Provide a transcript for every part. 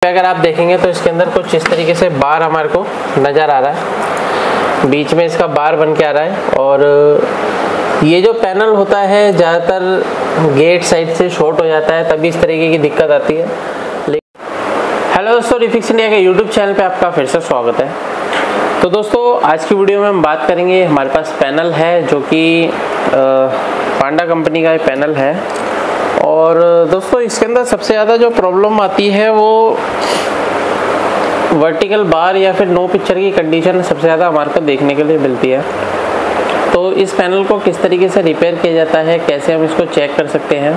अगर आप देखेंगे तो इसके अंदर कुछ इस तरीके से बार हमारे को नज़र आ रहा है, बीच में इसका बार बन के आ रहा है। और ये जो पैनल होता है ज़्यादातर गेट साइड से शॉर्ट हो जाता है, तभी इस तरीके की दिक्कत आती है। हेलो दोस्तों, रिफिक्स इंडिया के यूट्यूब चैनल पे आपका फिर से स्वागत है। तो दोस्तों आज की वीडियो में हम बात करेंगे, हमारे पास पैनल है जो कि पांडा कंपनी का पैनल है। और दोस्तों इसके अंदर सबसे ज़्यादा जो प्रॉब्लम आती है वो वर्टिकल बार या फिर नो पिक्चर की कंडीशन सबसे ज़्यादा हमारे को देखने के लिए मिलती है। तो इस पैनल को किस तरीके से रिपेयर किया जाता है, कैसे हम इसको चेक कर सकते हैं।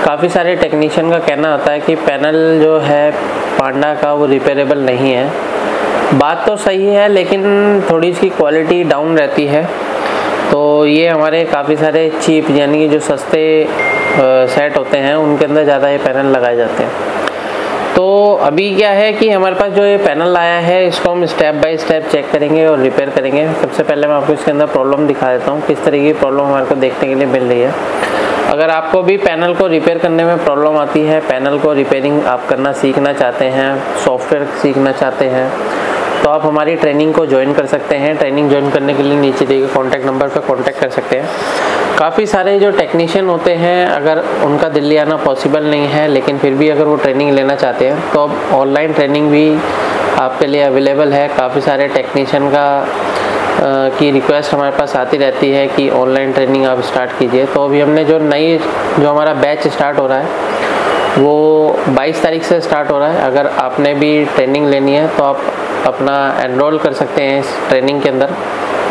काफ़ी सारे टेक्नीशियन का कहना होता है कि पैनल जो है पांडा का वो रिपेयरेबल नहीं है। बात तो सही है, लेकिन थोड़ी इसकी क्वालिटी डाउन रहती है। तो ये हमारे काफ़ी सारे चीप यानी कि जो सस्ते सेट होते हैं उनके अंदर ज़्यादा ये पैनल लगाए जाते हैं। तो अभी क्या है कि हमारे पास जो ये पैनल आया है इसको हम स्टेप बाय स्टेप चेक करेंगे और रिपेयर करेंगे। सबसे पहले मैं आपको इसके अंदर प्रॉब्लम दिखा देता हूँ, किस तरीके की प्रॉब्लम हमारे को देखने के लिए मिल रही है। अगर आपको भी पैनल को रिपेयर करने में प्रॉब्लम आती है, पैनल को रिपेयरिंग आप करना सीखना चाहते हैं, सॉफ्टवेयर सीखना चाहते हैं, तो आप हमारी ट्रेनिंग को ज्वाइन कर सकते हैं। ट्रेनिंग ज्वाइन करने के लिए नीचे दिए गए कॉन्टैक्ट नंबर पर कॉन्टैक्ट कर सकते हैं। काफ़ी सारे जो टेक्नीशियन होते हैं, अगर उनका दिल्ली आना पॉसिबल नहीं है, लेकिन फिर भी अगर वो ट्रेनिंग लेना चाहते हैं तो अब ऑनलाइन ट्रेनिंग भी आपके लिए अवेलेबल है। काफ़ी सारे टेक्नीशियन की रिक्वेस्ट हमारे पास आती रहती है कि ऑनलाइन ट्रेनिंग आप स्टार्ट कीजिए। तो अभी हमने जो हमारा बैच स्टार्ट हो रहा है वो 22 तारीख से स्टार्ट हो रहा है। अगर आपने भी ट्रेनिंग लेनी है तो आप अपना एनरोल कर सकते हैं इस ट्रेनिंग के अंदर।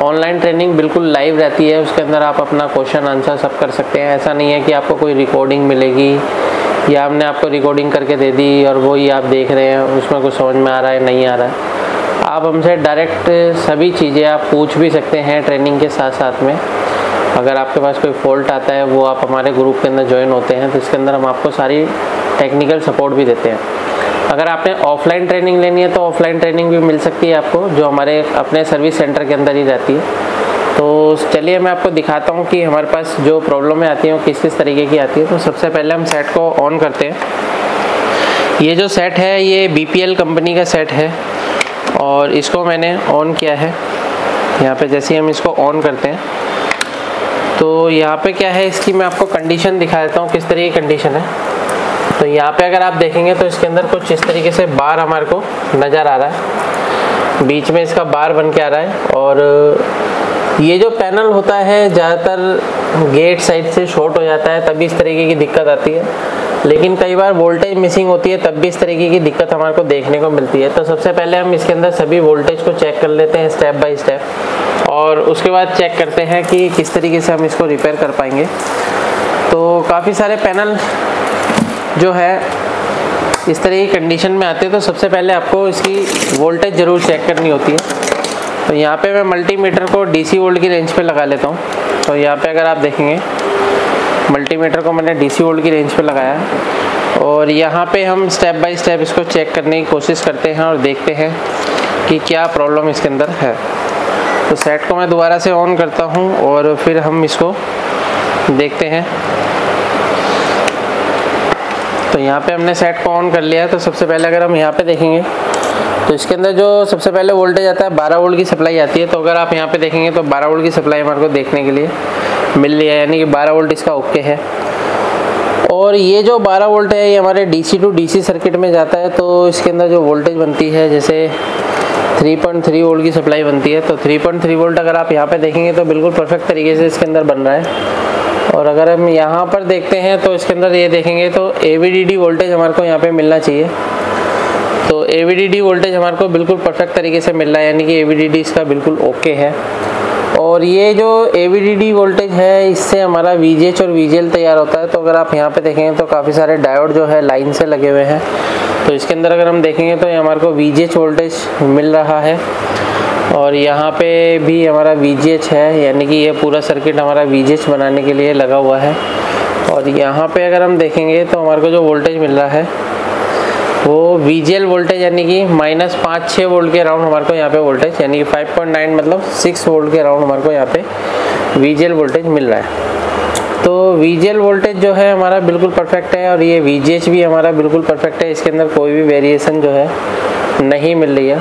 ऑनलाइन ट्रेनिंग बिल्कुल लाइव रहती है, उसके अंदर आप अपना क्वेश्चन आंसर सब कर सकते हैं। ऐसा नहीं है कि आपको कोई रिकॉर्डिंग मिलेगी या हमने आपको रिकॉर्डिंग करके दे दी और वही आप देख रहे हैं, उसमें कुछ समझ में आ रहा है नहीं आ रहा है। आप हमसे डायरेक्ट सभी चीज़ें आप पूछ भी सकते हैं ट्रेनिंग के साथ साथ में। अगर आपके पास कोई फॉल्ट आता है वो आप हमारे ग्रुप के अंदर ज्वाइन होते हैं तो इसके अंदर हम आपको सारी टेक्निकल सपोर्ट भी देते हैं। अगर आपने ऑफलाइन ट्रेनिंग लेनी है तो ऑफलाइन ट्रेनिंग भी मिल सकती है आपको, जो हमारे अपने सर्विस सेंटर के अंदर ही रहती है। तो चलिए मैं आपको दिखाता हूँ कि हमारे पास जो प्रॉब्लमें आती हैं वो किस किस तरीके की आती है। तो सबसे पहले हम सेट को ऑन करते हैं। ये जो सेट है ये BPL कंपनी का सेट है और इसको मैंने ऑन किया है। यहाँ पे जैसे ही हम इसको ऑन करते हैं तो यहाँ पे क्या है, इसकी मैं आपको कंडीशन दिखा देता हूँ किस तरीके की कंडीशन है। तो यहाँ पे अगर आप देखेंगे तो इसके अंदर कुछ इस तरीके से बार हमारे को नज़र आ रहा है, बीच में इसका बार बन के आ रहा है। और ये जो पैनल होता है ज़्यादातर गेट साइड से शॉर्ट हो जाता है, तभी इस तरीके की दिक्कत आती है। लेकिन कई बार वोल्टेज मिसिंग होती है तब भी इस तरीके की दिक्कत हमारे को देखने को मिलती है। तो सबसे पहले हम इसके अंदर सभी वोल्टेज को चेक कर लेते हैं स्टेप बाय स्टेप, और उसके बाद चेक करते हैं कि किस तरीके से हम इसको रिपेयर कर पाएंगे। तो काफ़ी सारे पैनल जो है इस तरह की कंडीशन में आते हैं। तो सबसे पहले आपको इसकी वोल्टेज ज़रूर चेक करनी होती है। तो यहाँ पे मैं मल्टीमीटर को DC वोल्ट की रेंज पे लगा लेता हूँ। तो यहाँ पे अगर आप देखेंगे मल्टीमीटर को मैंने DC वोल्ट की रेंज पे लगाया और यहाँ पे हम स्टेप बाय स्टेप इसको चेक करने की कोशिश करते हैं और देखते हैं कि क्या प्रॉब्लम इसके अंदर है। तो सेट को मैं दोबारा से ऑन करता हूँ और फिर हम इसको देखते हैं। तो यहाँ पे हमने सेट को ऑन कर लिया है। तो सबसे पहले अगर हम यहाँ पे देखेंगे तो इसके अंदर जो सबसे पहले वोल्टेज आता है 12 वोल्ट की सप्लाई आती है। तो अगर आप यहाँ पे देखेंगे तो 12 वोल्ट की सप्लाई हमारे को देखने के लिए मिल रही है, यानी कि 12 वोल्ट इसका ओके है। और ये जो 12 वोल्ट है ये हमारे DC टू DC सर्किट में जाता है। तो इसके अंदर जो वोल्टेज बनती है, जैसे 3.3 वोल्ट की सप्लाई बनती है, तो 3.3 वोल्ट अगर आप यहाँ पे देखेंगे तो बिल्कुल परफेक्ट तरीके से इसके अंदर बन रहा है। और अगर हम यहाँ पर देखते हैं तो इसके अंदर ये देखेंगे तो AVDD वोल्टेज हमारे को यहाँ पे मिलना चाहिए। तो AVDD वोल्टेज हमारे को बिल्कुल परफेक्ट तरीके से मिल रहा है, यानी कि AVDD इसका बिल्कुल ओके है। और ये जो AVDD वोल्टेज है इससे हमारा VGH और VGL तैयार होता है। तो अगर आप यहाँ पे देखेंगे तो काफ़ी सारे डायोड जो है लाइन से लगे हुए हैं। तो इसके अंदर अगर हम देखेंगे तो ये हमारे को VGH वोल्टेज मिल रहा है और यहाँ पे भी हमारा VGH है, यानी कि ये पूरा सर्किट हमारा VGH बनाने के लिए लगा हुआ है। और यहाँ पे अगर हम देखेंगे तो हमारे को जो वोल्टेज मिल रहा है वो VGL वोल्टेज, यानी कि -5-6 वोल्ट के अराउंड हमारे को यहाँ पे वोल्टेज, यानी कि 5.9 मतलब 6 वोल्ट के अराउंड हमारे को यहाँ पे VGL वोल्टेज मिल रहा है। तो VGL वोल्टेज जो है हमारा बिल्कुल परफेक्ट है और ये VGH भी हमारा बिल्कुल परफेक्ट है, इसके अंदर कोई भी वेरिएशन जो है नहीं मिल रही है।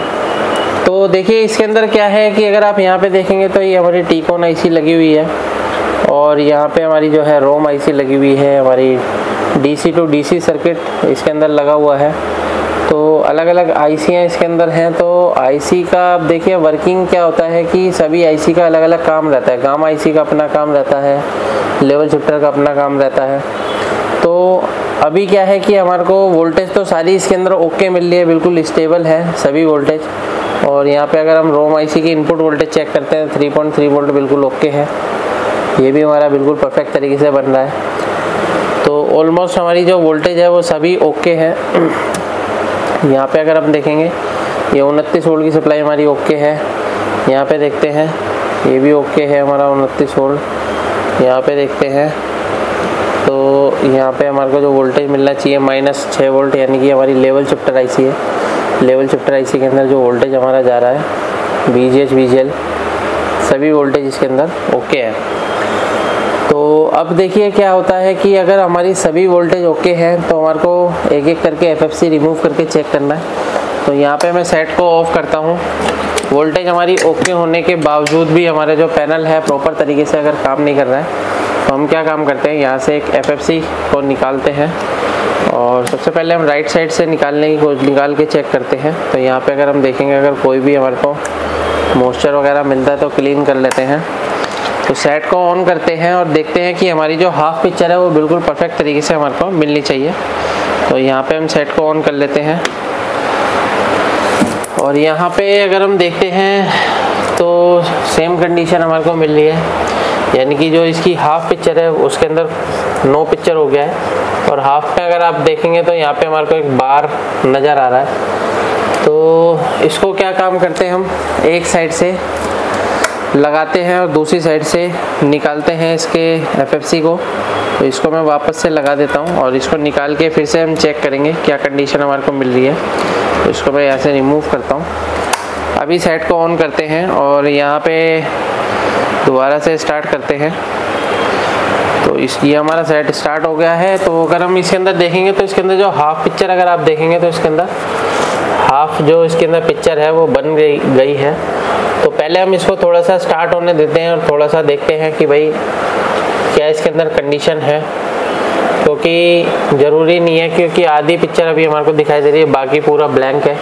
तो देखिए इसके अंदर क्या है कि अगर आप यहाँ पे देखेंगे तो ये हमारी टीकॉन IC लगी हुई है और यहाँ पे हमारी जो है रोम IC लगी हुई है, हमारी DC to DC सर्किट इसके अंदर लगा हुआ है। तो अलग अलग ICयाँ इसके अंदर हैं। तो IC का आप देखिए वर्किंग क्या होता है कि सभी IC का अलग अलग काम रहता है। गामा IC का अपना काम रहता है, लेवल शिफ्टर का अपना काम रहता है। तो अभी क्या है कि हमारे को वोल्टेज तो सारी इसके अंदर ओके मिल रही है, बिल्कुल स्टेबल है सभी वोल्टेज। और यहाँ पे अगर हम रोम IC की इनपुट वोल्टेज चेक करते हैं 3.3 वोल्ट बिल्कुल ओके है, ये भी हमारा बिल्कुल परफेक्ट तरीके से बन रहा है। तो ऑलमोस्ट हमारी जो वोल्टेज है वो सभी ओके है। यहाँ पे अगर हम देखेंगे ये 29 वोल्ट की सप्लाई हमारी ओके है। यहाँ पे देखते हैं ये भी ओके है हमारा 29 वोल्ट। यहाँ पे देखते हैं तो यहाँ पे हमारे को जो वोल्टेज मिलना चाहिए -6 वोल्ट, यानी कि हमारी लेवल शिफ्टर IC है। लेवल शिफ्टर IC के अंदर जो वोल्टेज हमारा जा रहा है VGH VGL सभी वोल्टेज इसके अंदर ओके है। तो अब देखिए क्या होता है कि अगर हमारी सभी वोल्टेज ओके हैं तो हमारे को एक एक करके FFC रिमूव करके चेक करना है। तो यहाँ पे मैं सेट को ऑफ करता हूँ। वोल्टेज हमारी ओके होने के बावजूद भी हमारे जो पैनल है प्रॉपर तरीके से अगर काम नहीं कर रहा है तो हम क्या काम करते हैं, यहाँ से एक FFC को निकालते हैं और सबसे पहले हम राइट साइड से निकाल के चेक करते हैं। तो यहाँ पे अगर हम देखेंगे अगर कोई भी हमारे को मॉइस्चर वगैरह मिलता है तो क्लीन कर लेते हैं। तो सेट को ऑन करते हैं और देखते हैं कि हमारी जो हाफ पिक्चर है वो बिल्कुल परफेक्ट तरीके से हमारे को मिलनी चाहिए। तो यहाँ पे हम सेट को ऑन कर लेते हैं और यहाँ पे अगर हम देखते हैं तो सेम कंडीशन हमारे को मिल रही है, यानी कि जो इसकी हाफ पिक्चर है उसके अंदर नो पिक्चर हो गया है और हाफ में अगर आप देखेंगे तो यहाँ पे हमारे को एक बार नज़र आ रहा है। तो इसको क्या काम करते हैं, हम एक साइड से लगाते हैं और दूसरी साइड से निकालते हैं इसके FFC को। तो इसको मैं वापस से लगा देता हूँ और इसको निकाल के फिर से हम चेक करेंगे क्या कंडीशन हमारे को मिल रही है। तो इसको मैं यहाँ से रिमूव करता हूँ। अभी सेट को ऑन करते हैं और यहाँ पे दोबारा से स्टार्ट करते हैं। तो ये हमारा सेट स्टार्ट हो गया है। तो अगर हम इसके अंदर देखेंगे तो इसके अंदर जो हाफ पिक्चर अगर आप देखेंगे तो इसके अंदर हाफ जो इसके अंदर पिक्चर है वो बन गई है। तो पहले हम इसको थोड़ा सा स्टार्ट होने देते हैं और थोड़ा सा देखते हैं कि भाई क्या इसके अंदर कंडीशन है, क्योंकि ज़रूरी नहीं है, क्योंकि आधी पिक्चर अभी हमारे को दिखाई दे रही है, बाकी पूरा ब्लैंक है।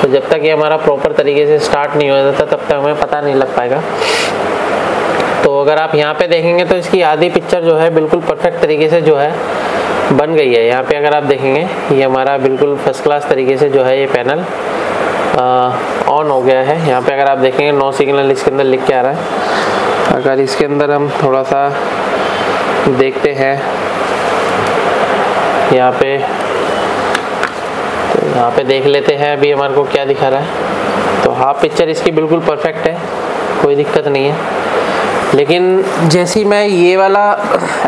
तो जब तक ये हमारा प्रॉपर तरीके से स्टार्ट नहीं हो जाता तब तक हमें पता नहीं लग पाएगा। तो अगर आप यहाँ पे देखेंगे तो इसकी आधी पिक्चर जो है बिल्कुल परफेक्ट तरीके से जो है बन गई है। यहाँ पे अगर आप देखेंगे ये हमारा बिल्कुल फर्स्ट क्लास तरीके से जो है ये पैनल ऑन हो गया है। यहाँ पे अगर आप देखेंगे नो सिग्नल इसके अंदर लिख के आ रहा है। अगर इसके अंदर हम थोड़ा सा देखते हैं यहाँ पे, तो यहाँ पे देख लेते हैं अभी हमारे को क्या दिखा रहा है। तो हाफ पिक्चर इसकी बिल्कुल परफेक्ट है, कोई दिक्कत नहीं है। लेकिन जैसे ही मैं ये वाला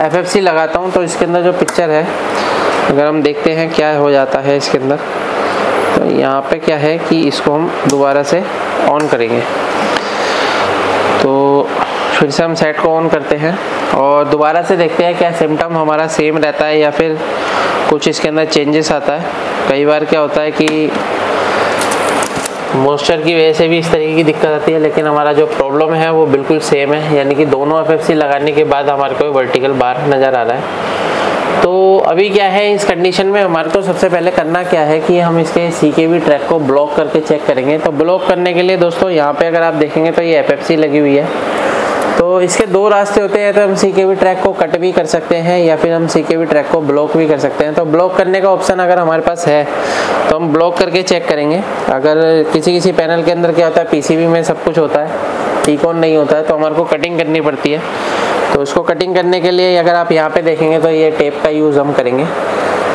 FFC लगाता हूँ तो इसके अंदर जो पिक्चर है अगर हम देखते हैं क्या हो जाता है इसके अंदर। तो यहाँ पे क्या है कि इसको हम दोबारा से ऑन करेंगे। तो फिर से हम सेट को ऑन करते हैं और दोबारा से देखते हैं क्या सिम्टम हमारा सेम रहता है या फिर कुछ इसके अंदर चेंजेस आता है। कई बार क्या होता है कि मॉइस्चर की वजह से भी इस तरीके की दिक्कत आती है, लेकिन हमारा जो प्रॉब्लम है वो बिल्कुल सेम है, यानी कि दोनों FFC लगाने के बाद हमारे को वर्टिकल बार नज़र आ रहा है। तो अभी क्या है इस कंडीशन में हमारे को सबसे पहले करना क्या है कि हम इसके CKV ट्रैक को ब्लॉक करके चेक करेंगे। तो ब्लॉक करने के लिए दोस्तों यहाँ पे अगर आप देखेंगे तो ये FFC लगी हुई है। तो इसके दो रास्ते होते हैं, तो हम CKV ट्रैक को कट भी कर सकते हैं या फिर हम CKV ट्रैक को ब्लॉक भी कर सकते हैं। तो ब्लॉक करने का ऑप्शन अगर हमारे पास है तो हम ब्लॉक करके चेक करेंगे। अगर किसी पैनल के अंदर क्या होता है PCB में सब कुछ होता है, टीकॉन नहीं होता है, तो हमारे को कटिंग करनी पड़ती है। तो उसको कटिंग करने के लिए अगर आप यहाँ पे देखेंगे तो ये टेप का यूज़ हम करेंगे।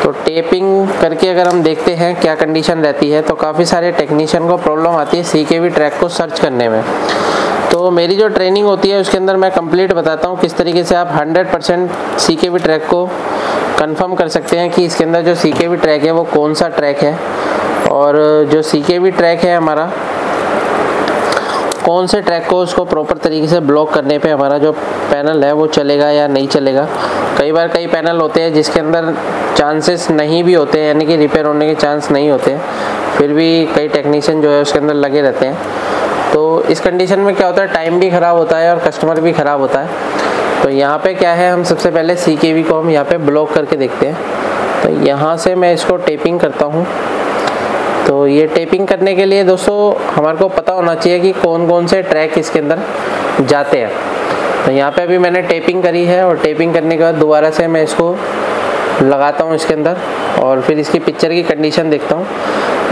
तो टेपिंग करके अगर हम देखते हैं क्या कंडीशन रहती है, तो काफ़ी सारे टेक्नीशियन को प्रॉब्लम आती है CKV ट्रैक को सर्च करने में। तो मेरी जो ट्रेनिंग होती है उसके अंदर मैं कंप्लीट बताता हूँ किस तरीके से आप 100% CKV ट्रैक को कंफर्म कर सकते हैं कि इसके अंदर जो CKV ट्रैक है वो कौन सा ट्रैक है और जो CKV ट्रैक है हमारा कौन से ट्रैक को उसको प्रॉपर तरीके से ब्लॉक करने पे हमारा जो पैनल है वो चलेगा या नहीं चलेगा। कई बार कई पैनल होते हैं जिसके अंदर चांसेस नहीं भी होते हैं, यानी कि रिपेयर होने के चांस नहीं होते, फिर भी कई टेक्नीशियन जो है उसके अंदर लगे रहते हैं। तो इस कंडीशन में क्या होता है, टाइम भी ख़राब होता है और कस्टमर भी ख़राब होता है। तो यहाँ पे क्या है, हम सबसे पहले CKV को हम यहाँ पे ब्लॉक करके देखते हैं। तो यहाँ से मैं इसको टेपिंग करता हूँ। तो ये टेपिंग करने के लिए दोस्तों हमारे को पता होना चाहिए कि कौन कौन से ट्रैक इसके अंदर जाते हैं। तो यहाँ पे अभी मैंने टेपिंग करी है और टेपिंग करने के बाद दोबारा से मैं इसको लगाता हूँ इसके अंदर और फिर इसकी पिक्चर की कंडीशन देखता हूँ।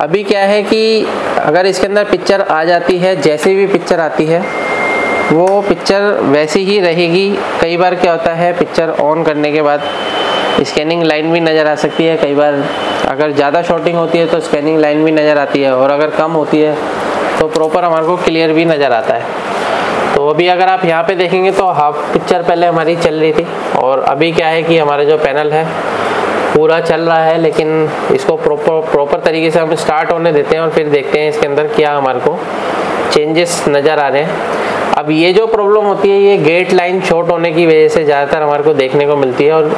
अभी क्या है कि अगर इसके अंदर पिक्चर आ जाती है, जैसे भी पिक्चर आती है वो पिक्चर वैसी ही रहेगी। कई बार क्या होता है, पिक्चर ऑन करने के बाद स्कैनिंग लाइन भी नज़र आ सकती है। कई बार अगर ज़्यादा शॉर्टिंग होती है तो स्कैनिंग लाइन भी नज़र आती है, और अगर कम होती है तो प्रॉपर हमारे को क्लियर भी नज़र आता है। तो अभी अगर आप यहाँ पे देखेंगे तो हाफ पिक्चर पहले हमारी चल रही थी, और अभी क्या है कि हमारा जो पैनल है पूरा चल रहा है, लेकिन इसको प्रॉपर तरीके से हम स्टार्ट होने देते हैं और फिर देखते हैं इसके अंदर क्या हमारे को चेंजेस नज़र आ रहे हैं। अब ये जो प्रॉब्लम होती है ये गेट लाइन शॉर्ट होने की वजह से ज़्यादातर हमारे को देखने को मिलती है, और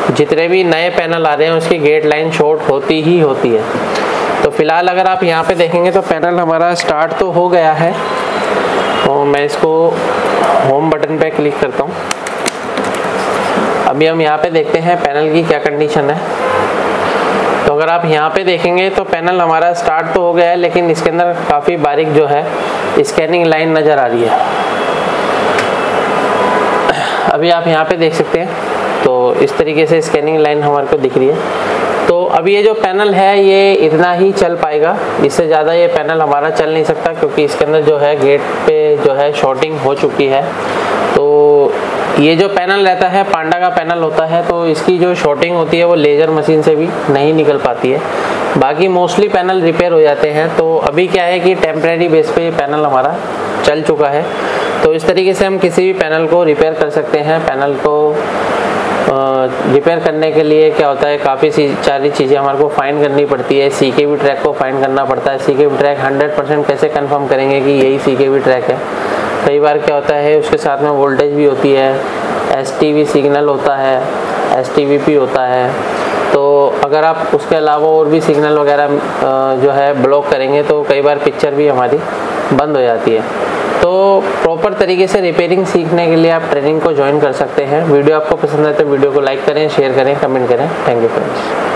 जितने भी नए पैनल आ रहे हैं उसकी गेट लाइन शॉर्ट होती ही होती है। तो फिलहाल अगर आप यहाँ पे देखेंगे तो पैनल हमारा स्टार्ट तो हो गया है। तो मैं इसको होम बटन पे क्लिक करता हूँ। अभी हम यहाँ पे देखते हैं पैनल की क्या कंडीशन है। तो अगर आप यहाँ पे देखेंगे तो पैनल हमारा स्टार्ट तो हो गया है, लेकिन इसके अंदर काफ़ी बारीक जो है स्कैनिंग लाइन नज़र आ रही है। अभी आप यहाँ पे देख सकते हैं, तो इस तरीके से स्कैनिंग लाइन हमारे को दिख रही है। तो अभी ये जो पैनल है ये इतना ही चल पाएगा, इससे ज़्यादा ये पैनल हमारा चल नहीं सकता, क्योंकि इसके अंदर जो है गेट पे जो है शॉर्टिंग हो चुकी है। तो ये जो पैनल रहता है पांडा का पैनल होता है, तो इसकी जो शॉर्टिंग होती है वो लेज़र मशीन से भी नहीं निकल पाती है। बाकी मोस्टली पैनल रिपेयर हो जाते हैं। तो अभी क्या है कि टेम्परेरी बेस पे ये पैनल हमारा चल चुका है। तो इस तरीके से हम किसी भी पैनल को रिपेयर कर सकते हैं। पैनल को रिपेयर करने के लिए क्या होता है, काफ़ी सारी चीज़ें हमारे को फाइंड करनी पड़ती है। CKV ट्रैक को फाइंड करना पड़ता है। CKV ट्रैक 100% कैसे कंफर्म करेंगे कि यही CKV ट्रैक है। कई बार क्या होता है उसके साथ में वोल्टेज भी होती है, STV सिग्नल होता है, STVP होता है। तो अगर आप उसके अलावा और भी सिग्नल वगैरह जो है ब्लॉक करेंगे तो कई बार पिक्चर भी हमारी बंद हो जाती है। तो प्रॉपर तरीके से रिपेयरिंग सीखने के लिए आप ट्रेनिंग को ज्वाइन कर सकते हैं। वीडियो आपको पसंद आए तो वीडियो को लाइक करें, शेयर करें, कमेंट करें। Thank you friends.